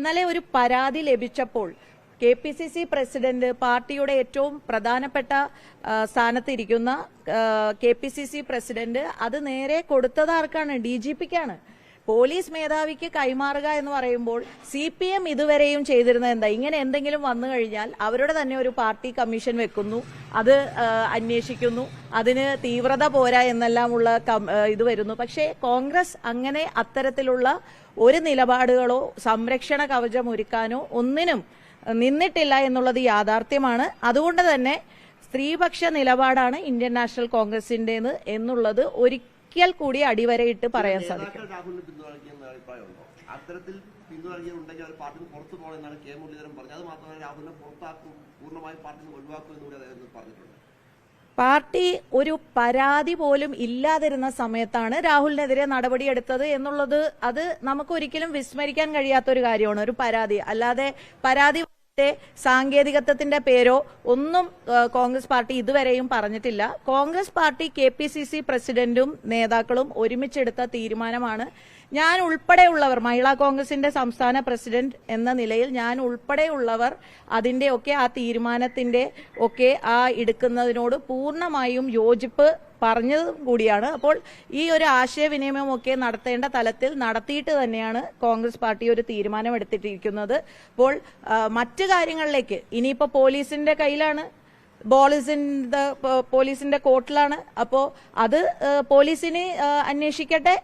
ഇന്നലെ ഒരു പരാതി ലഭിച്ചപ്പോൾ KPCC പ്രസിഡന്റ് പാർട്ടിയുടെ ഏറ്റവും പ്രധാനപ്പെട്ട സ്ഥാനത്തിരിക്കുന്ന KPCC പ്രസിഡന്റ് അത് നേരെ കൊടുത്തത് ആർക്കാണ്? DGPക്കാണ്. പോലീസ് മേധാവിക്ക് കൈമാറുക എന്ന് പറയുമ്പോൾ CPM ഇതുവരെയും ചെയ്തിരുന്നത് എന്താ? ഇങ്ങനെ എന്തെങ്കിലും വന്നു കഴിഞ്ഞാൽ അവരുടെ തന്നെ ഒരു പാർട്ടി കമ്മീഷൻ വെക്കുന്നു, അത് അന്വേഷിക്കുന്നു, അതിന് തീവ്രത പോരാ എന്നെല്ലാമുള്ള ഇത് വരുന്നു. പക്ഷേ കോൺഗ്രസ് അങ്ങനെ അത്തരത്തിലുള്ള ഒരു നിലപാടുകളോ സംരക്ഷണ കവചം ഒരുക്കാനോ ഒന്നിനും നിന്നിട്ടില്ല എന്നുള്ളത് യാഥാർത്ഥ്യമാണ്. അതുകൊണ്ട് തന്നെ സ്ത്രീപക്ഷ നിലപാടാണ് ഇന്ത്യൻ നാഷണൽ കോൺഗ്രസിന്റേത് എന്നുള്ളത് ഒരിക്കൽ കൂടി അടിവരയിട്ട് പറയാൻ സാധിക്കും. പാർട്ടി ഒരു പരാതി പോലും ഇല്ലാതിരുന്ന സമയത്താണ് രാഹുലിനെതിരെ നടപടിയെടുത്തത് എന്നുള്ളത് അത് നമുക്ക് ഒരിക്കലും വിസ്മരിക്കാൻ കഴിയാത്ത ഒരു കാര്യമാണ്. ഒരു പരാതി അല്ലാതെ പരാതി സാങ്കേതികത്വത്തിന്റെ പേരോ ഒന്നും കോൺഗ്രസ് പാർട്ടി ഇതുവരെയും പറഞ്ഞിട്ടില്ല. കോൺഗ്രസ് പാർട്ടി KPCC പ്രസിഡന്റും നേതാക്കളും ഒരുമിച്ചെടുത്ത തീരുമാനമാണ്. ഞാൻ ഉൾപ്പെടെയുള്ളവർ, മഹിളാ കോൺഗ്രസിന്റെ സംസ്ഥാന പ്രസിഡന്റ് എന്ന നിലയിൽ ഞാൻ ഉൾപ്പെടെയുള്ളവർ അതിന്റെ ഒക്കെ ആ തീരുമാനത്തിന്റെ ഒക്കെ ആ എടുക്കുന്നതിനോട് പൂർണ്ണമായും യോജിപ്പ് പറഞ്ഞതും കൂടിയാണ്. അപ്പോൾ ഈ ഒരു ആശയവിനിമയമൊക്കെ നടത്തേണ്ട തലത്തിൽ നടത്തിയിട്ട് തന്നെയാണ് കോൺഗ്രസ് പാർട്ടി ഒരു തീരുമാനം എടുത്തിട്ടിരിക്കുന്നത്. അപ്പോൾ മറ്റു കാര്യങ്ങളിലേക്ക് ഇനിയിപ്പോ പോലീസിന്റെ കയ്യിലാണ്, പോലീസിന്റെ കോർട്ടിലാണ്. അപ്പോ അത് പോലീസിന് അന്വേഷിക്കട്ടെ.